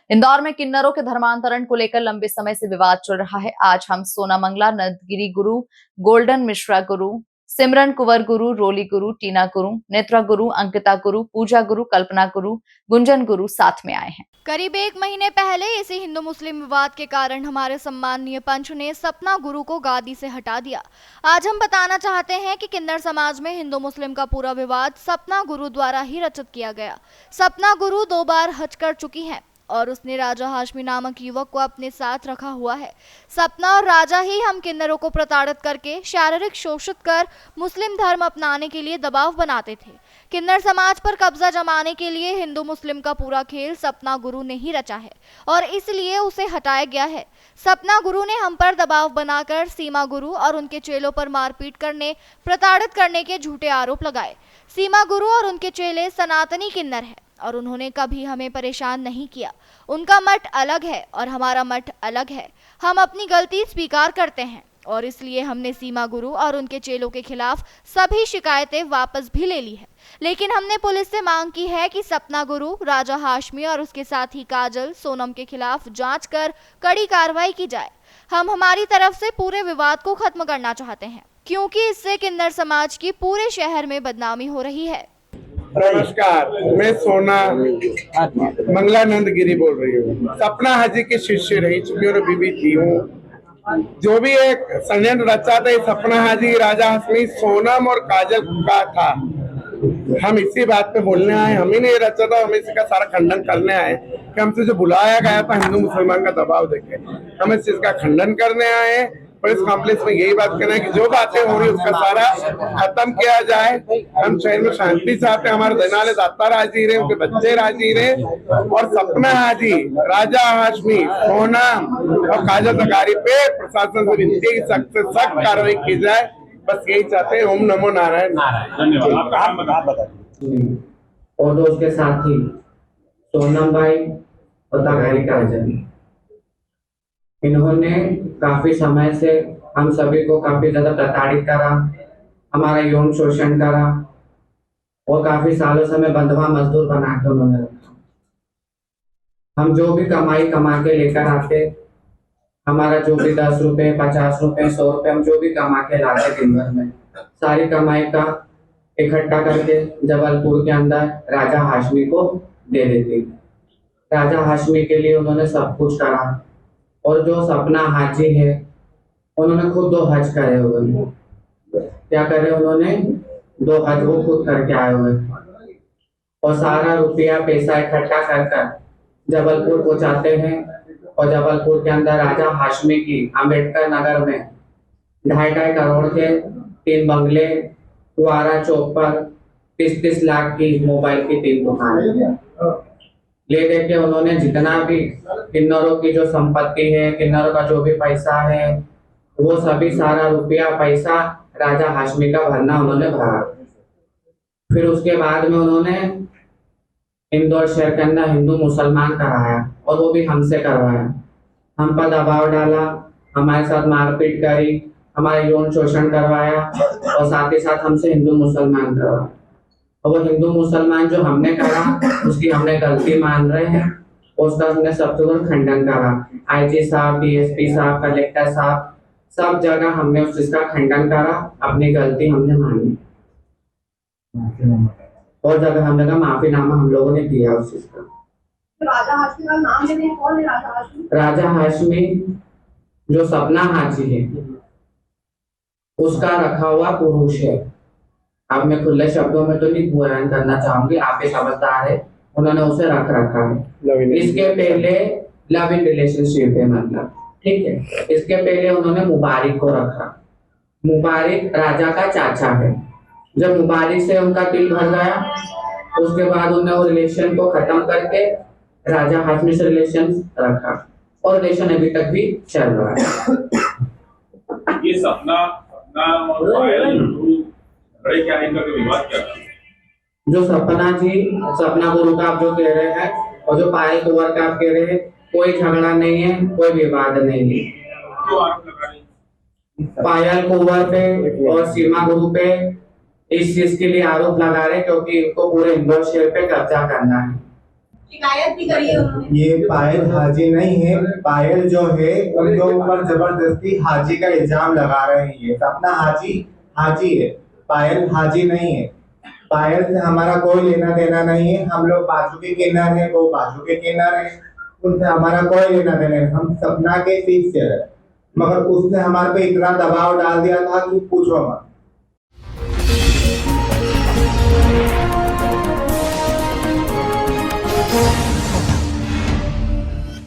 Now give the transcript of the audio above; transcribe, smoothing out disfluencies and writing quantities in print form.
इंदौर में किन्नरों के धर्मांतरण को लेकर लंबे समय से विवाद चल रहा है। आज हम सोना मंगला, नंदगिरी गुरु, गोल्डन मिश्रा गुरु, सिमरन कुंवर गुरु, रोली गुरु, टीना गुरु, नेत्रा गुरु, अंकिता गुरु, पूजा गुरु, कल्पना गुरु, गुंजन गुरु साथ में आए हैं। करीब एक महीने पहले इसी हिंदू मुस्लिम विवाद के कारण हमारे सम्माननीय पंच ने सपना गुरु को गादी से हटा दिया। आज हम बताना चाहते हैं कि किन्नर समाज में हिंदू मुस्लिम का पूरा विवाद सपना गुरु द्वारा ही रचित किया गया। सपना गुरु 2 बार हज कर चुकी हैं और उसने राजा हाशमी नामक युवक को अपने साथ रखा हुआ है। सपना और राजा ही हम किन्नरों को प्रताड़ित करके शारीरिक शोषित कर मुस्लिम धर्म अपनाने के लिए दबाव बनाते थे। किन्नर समाज पर कब्जा जमाने के लिए हिंदू मुस्लिम का पूरा खेल सपना गुरु ने ही रचा है और इसलिए उसे हटाया गया है। सपना गुरु ने हम पर दबाव बनाकर सीमा गुरु और उनके चेलों पर मारपीट करने, प्रताड़ित करने के झूठे आरोप लगाए। सीमा गुरु और उनके चेले सनातनी किन्नर हैं और उन्होंने कभी हमें परेशान नहीं किया। उनका मठ अलग है और हमारा मठ अलग है। हम अपनी गलती स्वीकार करते हैं और इसलिए हमने सीमा गुरु और उनके चेलों के खिलाफ सभी शिकायतें वापस भी ले ली है। लेकिन हमने पुलिस से मांग की है कि सपना गुरु, राजा हाशमी और उसके साथी काजल, सोनम के खिलाफ जांच कर कड़ी कार्रवाई की जाए। हम हमारी तरफ से पूरे विवाद को खत्म करना चाहते हैं क्योंकि इससे किन्नर समाज की पूरे शहर में बदनामी हो रही है। नमस्कार, मैं सोना मंगला नंदगिरी बोल रही हूँ। सपना हाजी की शिष्य रही चुकी और बीबी थी हूँ। जो भी एक षड्यंत्र रचा था सपना हाजी, राजा हाशमी, सोनम और काजल का था। हम इसी बात पे बोलने आए, हम ही नहीं रचा था, हम इसका सारा खंडन करने आए कि हमसे जो बुलाया गया था हिंदू मुसलमान का दबाव देके, हम इस चीज का खंडन करने आए। पुलिस कॉम्प्लेक्स में यही बात करना है कि जो बातें हो रही है उसका सारा खत्म किया जाए। हम शहर में शांति चाहते हैं, हमारे देनाले दाता राजी रहे, उनके बच्चे राजी रहे और सपना हाजी, राजा हाशमी, सोनम और काजल तकारी पे प्रशासन से विनती है कि सख्त से सख्त कार्रवाई की जाए। बस यही चाहते हैं। ओम नमो नारायण। और जो उसके साथी सोनम भाई और तकारी काजल, इन्होंने काफी समय से हम सभी को काफी ज्यादा प्रताड़ित करा, हमारा यौन शोषण करा और काफी सालों से हमें बंधुआ मजदूर बना के उन्होंने रखा। हम जो भी कमाई कमा के लेकर आते, हमारा जो भी 10 रुपए, 50 रुपए, 100 रुपए, हम जो भी कमा के लाते दिन भर में, सारी कमाई का इकट्ठा करके जबलपुर के अंदर राजा हाशमी को दे देती। राजा हाशमी के लिए उन्होंने सब कुछ करा और जो सपना हाजी है उन्होंने खुद 2 हज करे हुए। क्या करे उन्होंने? 2 हज वो खुद करके आए हुए और सारा रुपया पैसा इकट्ठा कर जबलपुर पहुंचाते हैं और जबलपुर के अंदर राजा हाशमी की अंबेडकर नगर में 2.5 करोड़ के 3 बंगले, कुआरा चौक पर 30-30 लाख की मोबाइल की 3 दुकानें ले देके उन्होंने जितना भी किन्नरों की जो संपत्ति है, किन्नरों का जो भी पैसा है, वो सभी सारा रुपया पैसा राजा हाशमी का भरना उन्होंने भरा। फिर उसके बाद में उन्होंने इंदौर शहर के अंदर हिंदू मुसलमान कराया और वो भी हमसे करवाया। हम पर दबाव डाला, हमारे साथ मारपीट करी, हमारा यौन शोषण करवाया और साथ ही साथ हमसे हिंदू मुसलमान करवाया। और वो हिंदू मुसलमान जो हमने करा उसकी हमने गलती मान रहे हैं और उसका हमने सब जगह खंडन करा। आईजी साहब, डीएसपी साहब, कलेक्टर साहब, सब जगह हमने उस चीज का खंडन करा, अपनी गलती हमने मानी और जगह हमने का माफीनामा हम लोगों ने दिया उस चीज का। राजा हाशमी का नाम लेते हैं, कौन है राजा हाशमी? राजा हाशमी जो सपना हाजी है उसका रखा हुआ पुरुष है। अब मैं खुले शब्दों में तो नहीं बयान करना चाहूंगी, आप ही समझदार है, उन्होंने उसे रखा है। इसके पहले लव इन रिलेशनशिप है, मतलब ठीक है। इसके पहले उन्होंने मुबारिक को रखा। मुबारिक राजा का चाचा है। जब मुबारिक से उनका दिल भर गया उसके बाद उन्होंने वो रिलेशन को खत्म करके राजा हाशमी से रिलेशन रखा और रिलेशन अभी तक भी चल रहा है। ये सपना और पायल बड़े क्या इनका विवाद क्या? जो सपना जी, सपना गुरु का आप जो कह रहे हैं और जो पायल कुंवर का आप कह रहे हैं, कोई झगड़ा नहीं है, कोई विवाद नहीं है। क्यों आरोप लगा रही? पायल कुंवर पे और सीमा गुरु पे इस चीज के लिए आरोप लगा रहे क्योंकि इनको पूरे इंदौर शहर पे कब्जा करना है। शिकायत भी करी है उन्होंने। ये पायल हाजी नहीं है, पायल जो है उनके ऊपर जबरदस्ती हाजी का इल्जाम लगा रहे हैं। ये सपना हाजी हाजी है, पायल हाजी नहीं है। पायल से हमारा कोई लेना देना नहीं है। हम लोग बाजू के किन्नर है, वो बाजू के किन्नर है, उनसे हमारा कोई लेना देना नहीं। हम सपना के शिष्य है, मगर उसने हमारे पे इतना दबाव डाल दिया था कि पूछो मत।